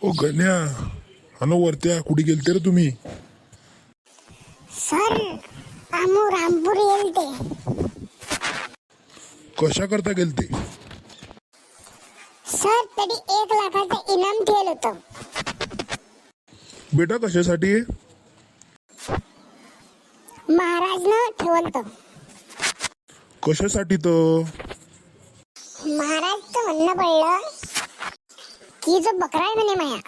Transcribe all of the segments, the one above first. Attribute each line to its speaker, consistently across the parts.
Speaker 1: ओ गण्या, अन वरत्या कुठे गेलते रे तुम्ही?
Speaker 2: सर आम्ही रामपूर गेलते.
Speaker 1: कशा करता गेलते?
Speaker 2: सर तरी 1 लाखाचं इनाम ठेवलं होतं.
Speaker 1: बेटा कशासाठी?
Speaker 2: महाराजनं ठेवलं होतं.
Speaker 1: कशासाठी तर?
Speaker 2: महाराजचं म्हणणं पडलं की जो बकरा आहे म्हणे माया,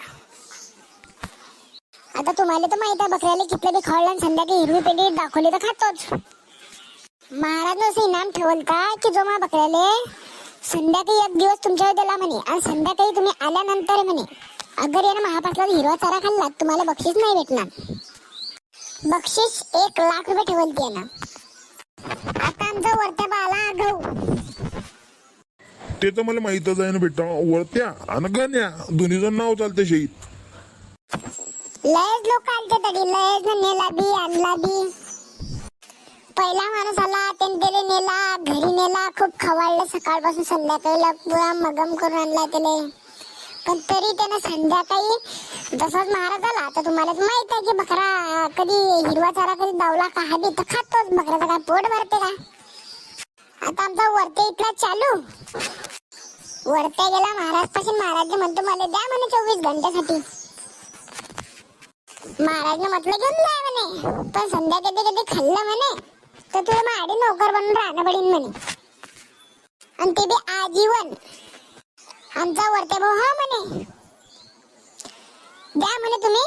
Speaker 2: आता तुम्हाला तर माहित आहे बकऱ्याला कितलं बी खावलं आणि संध्याकाळी हिरवी पेंडी दाखवली तर खातोच. महाराजनं असं इनाम ठेवलं का की जो मा बकऱ्याला संध्याकाळी 1 दिवस तुमच्यावर दिला म्हणे आणि संध्याकाळी तुम्ही आल्यानंतर म्हणे अगर यानं महापासला हिरवा चारा खाल्ला तुम्हाला बक्षीस नाही भेटणार. बक्षीस 1 लाख रुपये ठेवलं त्यानं. आता आमचा वरत्या बाला आगाऊ
Speaker 1: ते तर मला माहितच आहे ना बेटा. वरत्या आणि गण्या दोन्ही जण नाव चालते शहीद.
Speaker 2: लयच लोक आलते तरी लयच नेला बी आणला बी. पहिला माणूस आला त्याने नेला घरी नेला खूप खवाळलं सकाळपासून संध्याकाळीला पुरा मगम करून आणला त्याने. पण तरी त्यानं संध्याकाळी जसाच महाराज आला तर तुम्हाला माहित आहे की बकरा कधी हिरवा चारा कधी दावला का हवी तर खातोच. बकऱ्याचं काय पोट भरते का? आता आमचा वरते इथला चालू वरत्या गेला महाराज पासून. महाराज म्हणतो मला द्या म्हणे 24 घंट्यासाठी. महाराजने म्हटलं घेऊन जाय म्हणे, पण संध्याकाळी कधी खाल्लं म्हणे तर तुला माडी नोकर बनून राहणं पडेल म्हणे, आणि ते बी आजीवन. आमचा वरत्या भाऊ हा म्हणे द्या म्हणे तुम्ही.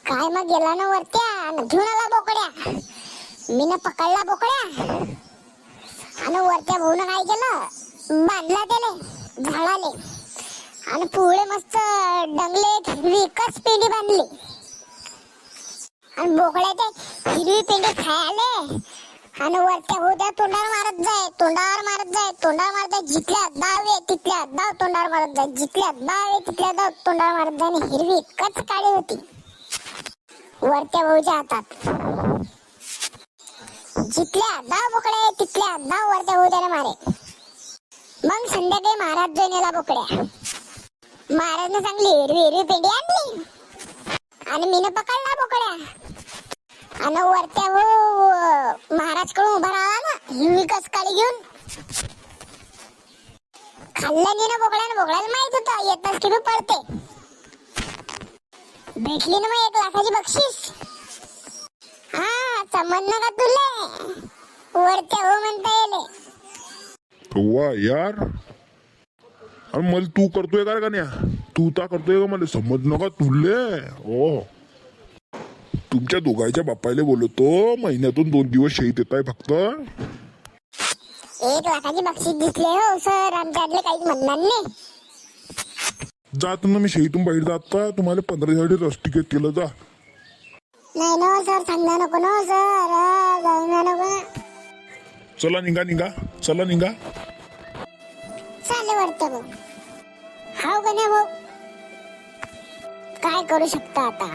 Speaker 2: काय मग गेला ना वरत्या घेऊन आला बोकड्या. मीनं पकडला बोकड्या आणि वरत्या भाऊनं काय केलं बांधला त्याले झाडाले आणि पुढे मस्त डंगले हिरवी एकच पेंडी बांधली आणि बोकड्याच्या हिरवी पेंडी खायले आणि वरत्या भाऊ त्या तोंडावर मारत जाय तोंडावर मारत जाय तोंडावर मारत जाय. जिथल्या दावे तिथल्या दाव तोंडावर मारत जाय. जिथल्या दावे तिथल्या दाव तोंडावर मारत जाय. आणि हिरवी एकच काळी होती वरत्या भाऊच्या हातात. जिथल्या दाव बोकड्या तिथल्या दाव वरत्या भाऊ त्याला मारे. मग संध्याकाळी महाराज जो नेला बोकड्या. महाराजने चांगली हिरवी पेंडी आणली आणि मीनं पकडला बोकड्या आणि वरत्या भाऊ महाराज कडून उभा राहिला ना हिरवी कसकाळी घेऊन. खाल्लं नी ना बोकड्यानं. बोकड्याला माहित होतं येतच की पडते. भेटली ना मग 1 लाखाची बक्षीस. हा समजलं का तुले? वरत्या भाऊ म्हणता येले.
Speaker 1: वा यार, आणि मला तू करतोय का गण्या? तू ता करतोय का? मला समज नका तुले. ओ तुमच्या दोघांच्या बापायला बोलतो महिन्यातून 2 दिवस शहीद येत आहे फक्त.
Speaker 2: 1 लाखाची बक्षीस दिसले हो सर. आमच्याकडले काही म्हणणार नाही.
Speaker 1: जात ना मी शहीदून बाहेर जाता तुम्हाला 15 दिवसासाठी रस तिकीट केलं जा.
Speaker 2: नाही ना सर सांगा नको ना सर. सांगा नको.
Speaker 1: चला निघा निघा चला निघा.
Speaker 2: चाले वरत्या भाऊ. हाव का नाही भाऊ? काय करू शकता आता?